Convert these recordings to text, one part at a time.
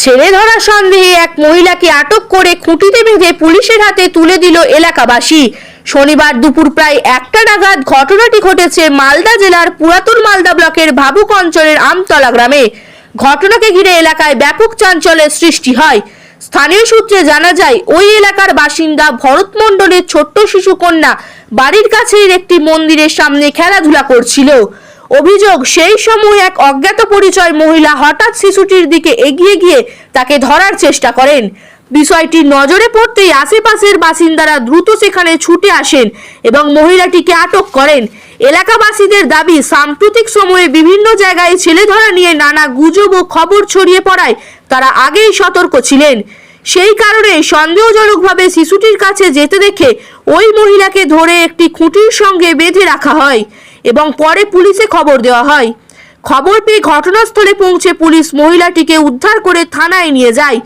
ছেলে ধরা সন্দেহে এক মহিলাকে আটক করে খুঁটিতে বেঁধে পুলিশের হাতে তুলে দিল এলাকাবাসী। শনিবার দুপুর প্রায় 1টা নাগাদ ঘটনাটি ঘটেছে মালদা জেলার পুরাতন মালদা ব্লকের ভাবুক অঞ্চলের আমতলা গ্রামে। ঘটনাকে ঘিরে এলাকায় ব্যাপক চাঞ্চল্যের সৃষ্টি হয়। স্থানীয় সূত্রে জানা যায়, ওই এলাকার বাসিন্দা ভরত মণ্ডলের ছোট্ট শিশু কন্যা বাড়ির কাছের একটি মন্দিরের সামনে খেলাধুলা করছিল। অভিযোগ, সেই সময় এক অজ্ঞাত পরিচয় মহিলা হঠাৎ শিশুটির দিকে এগিয়ে গিয়ে তাকে ধরার চেষ্টা করেন। বিষয়টি নজরে পড়তেই আশেপাশের বাসিন্দারা দ্রুত সেখানে ছুটে আসেন এবং মহিলাটিকে আটক করেন। এলাকাবাসীদের দাবি, সাম্প্রতিক সময়ে বিভিন্ন জায়গায় ছেলে ধরা নিয়ে নানা গুজব ও খবর ছড়িয়ে পড়ায় তারা আগেই সতর্ক ছিলেন। সেই কারণে সন্দেহজনকভাবে শিশুটির কাছে যেতে দেখে ওই মহিলাকে ধরে একটি খুঁটির সঙ্গে বেঁধে রাখা হয় এবং পরে পুলিশে খবর দেওয়া হয়। খবর পেয়ে ঘটনাস্থলে পৌঁছে পুলিশ মহিলাটিকে উদ্ধার করে থানায় নিয়ে যায়।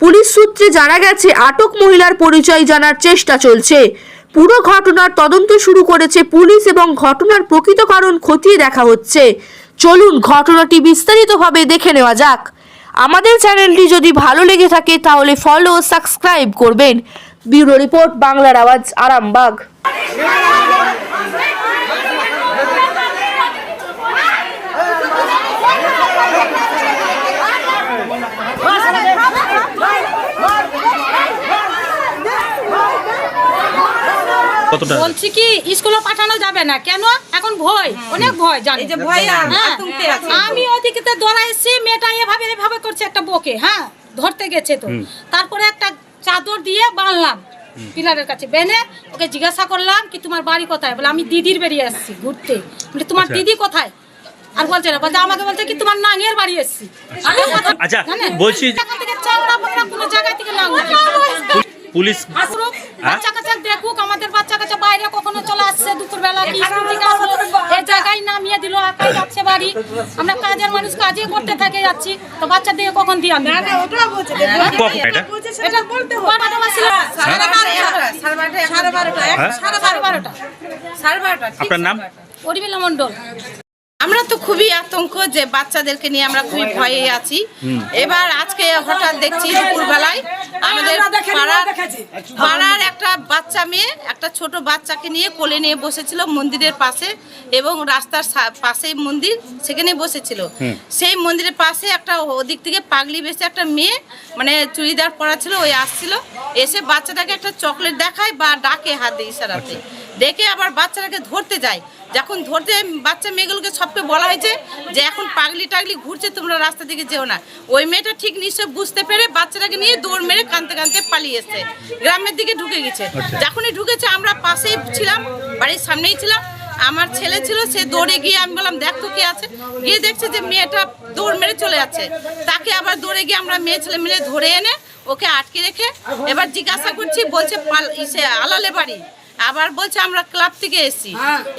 পুলিশ সূত্রে জানা গেছে, আটক মহিলার পরিচয় জানার চেষ্টা চলছে। পুরো ঘটনার তদন্ত শুরু করেছে পুলিশ এবং ঘটনার প্রকৃত কারণ খতিয়ে দেখা হচ্ছে। চলুন ঘটনাটি বিস্তারিতভাবে দেখে নেওয়া যাক। আমাদের চ্যানেলটি যদি ভালো লেগে থাকে তাহলে ফলো ও সাবস্ক্রাইব করবেন। ব্যুরো রিপোর্ট, বাংলার আওয়াজ, আরামবাগ। বলছি কি স্কুলে পাঠানো যাবে না কেন? এখন ভয়, অনেক ভয়, জানি যে ভয়। আমি ওদিকে দৌড়াইছি, মেয়েটা এভাবে এভাবে করছে, একটা বকে ধরতে গেছে তো। তারপরে একটা চাদর দিয়ে বাঁধলাম পিলারের কাছে, বেঁধে ওকে জিজ্ঞাসা করলাম কি তোমার বাড়ি কোথায়? বলে আমি দিদির বেরিয়ে আসছি ঘুরতে। বলে তোমার দিদি কোথায়? আর বলছে না, বলছে আমাকে বলছে কি তোমার নাঙের বাড়ি এসছি। আচ্ছা বলছি কোনো জায়গা থেকে না পুলিশ আসুক, বাচ্চা কাচ্চা দেখুক। আমাদের বাচ্চা কাচ্চা বাইরে কখনো চলে আসছে দুপুরবেলা, স্কুল থেকে আসলো, এই জায়গায় নামিয়ে দিল, একাই যাচ্ছে বাড়ি। আমরা কাজের মানুষ, কাজে করতে থাকে যাচ্ছি, তো বাচ্চা দিয়ে কখন দিয়ে আনবো? আপনার নাম? উর্মিলা মণ্ডল। আমরা তো খুবই আতঙ্ক যে বাচ্চাদেরকে নিয়ে আমরা খুবই ভয়ে আছি। এবার আজকে হঠাৎ দেখছি দুপুরবেলায় আমাদের পাড়ার একটা বাচ্চা মেয়ে একটা ছোট বাচ্চাকে নিয়ে কোলে নিয়ে বসেছিল মন্দিরের পাশে, এবং রাস্তার পাশে মন্দির, সেখানে বসেছিল। সেই মন্দিরের পাশে একটা ওদিক থেকে পাগলি বেশে একটা মেয়ে, মানে চুড়িদার পরা ছিল, ওই আসছিল, এসে বাচ্চাটাকে একটা চকলেট দেখায় বা ডাকে হাত দিয়ে ইশারাতে, দেখে আবার বাচ্চাটাকে ধরতে যায়। যখন ধরতে বাচ্চা মেয়েগুলোকে সবকে বলা হয়েছে যে এখন পাগলি টাগলি ঘুরছে, তোমরা রাস্তা দিকে যেও না। ওই মেয়েটা ঠিক নিশ্চয় বুঝতে পেরে বাচ্চাটাকে নিয়ে দৌড় মেরে কাঁদতে কাঁদতে পালিয়ে এসছে, গ্রামের দিকে ঢুকে গেছে। যখনই ঢুকেছে আমরা পাশেই ছিলাম, বাড়ির সামনেই ছিলাম। আমার ছেলে ছিল, সে দৌড়ে গিয়ে আমি বললাম দেখ তো কে আছে, গিয়ে দেখছে যে মেয়েটা দৌড় মেরে চলে যাচ্ছে। তাকে আবার দৌড়ে গিয়ে আমরা মেয়ে ছেলে মিলে ধরে এনে ওকে আটকে রেখে এবার জিজ্ঞাসা করছি, বলছে আলালে বাড়ি, আবার বলছে আমরা ক্লাব থেকে এসেছি।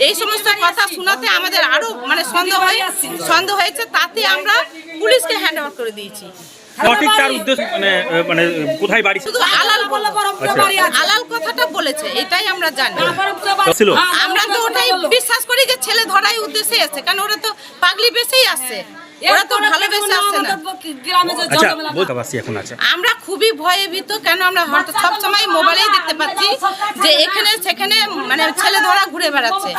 এই সমস্ত কথা শোনাতে আমাদের আরো মানে সন্দেহ হয়েছে, তাতে আমরা পুলিশকে হ্যান্ড ওভার করে দিয়েছি। সঠিক তার উদ্দেশ্য মানে কোথায় বাড়ি? শুধু আলাল কথাটা বলেছে, এটাই আমরা জানি। আমরা তো ওটাই বিশ্বাস করি যে ছেলে ধরাই উদ্দেশ্যে এসেছে, কারণ ওরা তো পাগলি বেশেই আসছে, ওরা তো ভালোবেসে আসছে না। আমরা খুবই ভয়ভীত, কেন আমরা হয়তো সবসময় মোবাইলেই দেখতে পাচ্ছি যে এখানে সেখানে মানে ছেলে ধরা ঘুরে বেড়াচ্ছে।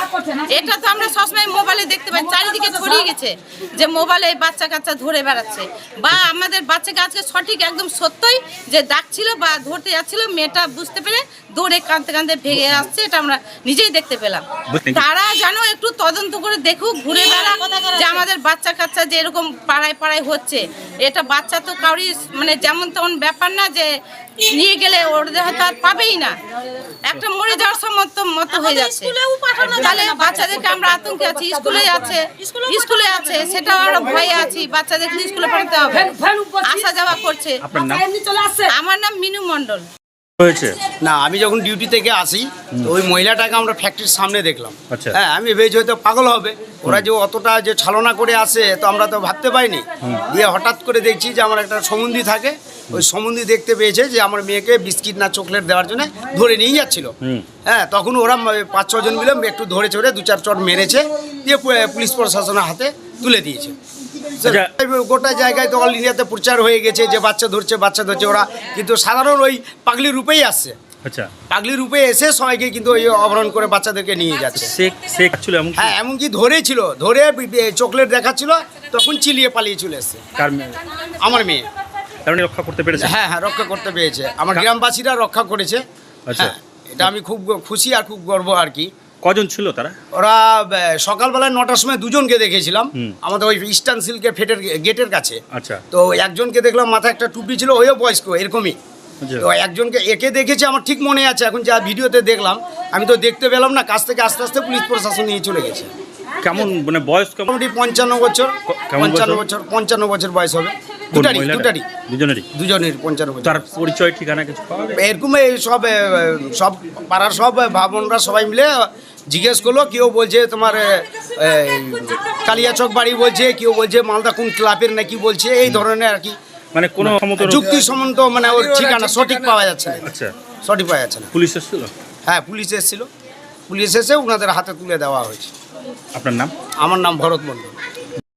এটা তো আমরা সবসময় মোবাইলে দেখতে পাই, চারিদিকে ছড়িয়ে গেছে যে মোবাইলে বাচ্চা কাচ্চা ধরে বেড়াচ্ছে। বা আমাদের বাচ্চাকে আজকে সঠিক একদম সত্যই যে ডাকছিল বা ধরতে যাচ্ছিল, মেয়েটা বুঝতে পেরে দৌড়ে কাঁদতে কাঁদতে ভেঙে আসছে, এটা আমরা নিজেই দেখতে পেলাম। তারা যেন একটু তদন্ত করে দেখুক, ঘুরে বেড়াক, যে আমাদের বাচ্চা কাচ্চা যে এরকম পাড়ায় পাড়ায় হচ্ছে। এটা বাচ্চা তো কাউরি মানে যেমন তেমন ব্যাপার না যে নিয়ে গেলে ওদের হয়তো আর পাবেই না, একটা মরে যাওয়ার মতো হয়ে যাচ্ছে। তাহলে বাচ্চাদেরকে আমরা আতঙ্কে আছি, স্কুলে আছে সেটাও আমরা ভয়ে আছি, বাচ্চাদেরকে স্কুলে পাঠাতে হবে, আসা যাওয়া করছে। আমার নাম মিনু মণ্ডল। না, আমি যখন ডিউটি থেকে আসি তো ওই মহিলাটাকে আমরা ফ্যাক্টরির সামনে দেখলাম। হ্যাঁ, আমি ভেবেছি হয়তো পাগল হবে, ওরা যে অতটা যে ছলনা করে আসে তো আমরা তো ভাবতে পাইনি। দিয়ে হঠাৎ করে দেখছি যে আমার একটা সম্বন্ধী থাকে, ওই সম্বন্ধী দেখতে পেয়েছে যে আমার মেয়েকে বিস্কিট না চকলেট দেওয়ার জন্য ধরে নিয়ে যাচ্ছিল। হ্যাঁ, তখন ওরা 5-6 জন মিলে একটু ধরে চড়ে 2-4 চট মেরেছে, দিয়ে পুলিশ প্রশাসনের হাতে তুলে দিয়েছে। আচ্ছা। গোটা জায়গায় তো অল ইন্ডিয়াতে প্রচার হয়ে গেছে যে বাচ্চা ধরছে ওরা, কিন্তু সাধারণ ওই পাগলি রূপেই আসছে। আচ্ছা, পাগলি রূপে এসে সবাইকে কিন্তু ওই অপহরণ করে বাচ্চাদেরকে নিয়ে যাচ্ছে। শেখ ছিল এমন কি? হ্যাঁ, এমনকি ধরেছিল, ধরে চকলেট দেখাচ্ছিল, তখন চিলিয়ে পালিয়ে চলে এসছে। কার মেয়ে? আমার মেয়ে। কারণ রক্ষা করতে পেরেছে। হ্যাঁ, রক্ষা করতে পেরেছে, আমার গ্রামবাসীরা রক্ষা করেছে। আচ্ছা। হ্যাঁ, এটা আমি খুব খুশি আর খুব গর্ব আর কি। কজন ছিল তারা? ওরা সকালবেলায় 9টার সময় দুজনকে দেখেছিলাম আমাদের ওই ইস্টার্ন সিল্কের গেটের কাছে। আচ্ছা। তো একজনকে দেখলাম মাথায় একটা টুপি ছিল, ওইও বয়স্ক এরকমই। আচ্ছা। তো একজনকে একে দেখেছি আমার ঠিক মনে আছে, এখন যা ভিডিওতে দেখলাম আমি তো দেখতে পেলাম না, কাছ থেকে আস্তে আস্তে পুলিশ প্রশাসন নিয়ে চলে গেছে। কেমন মানে বয়স কেমন? মোটামুটি 55 বছর। কেমন বয়স? 55 বছর বয়স হবে। কোন দুটারই মহিলাটা? দুজনেরই? দুজনের 55 বছর। তার পরিচয় ঠিকানা কিছু পাওয়া গেছে? এরকম এই সব পাড়ার সব ভাবনরা সবাই মিলে জিজ্ঞেস করলো, কেউ বলছে তোমার কালিয়াচক বাড়ি বলছে, কেউ বলছে মালদা কোন ক্লাবের নাকি বলছে, এই ধরনের আর কি। মানে কোনো যুক্তি সম্বন্ধ মানে ওর ঠিকানা সঠিক পাওয়া যাচ্ছে না। আচ্ছা, সঠিক পাওয়া যাচ্ছে না। পুলিশ এসেছিল? হ্যাঁ, পুলিশ এসেছিল, পুলিশ এসে ওনাদের হাতে তুলে দেওয়া হয়েছে। আপনার নাম? আমার নাম ভরত মণ্ডল।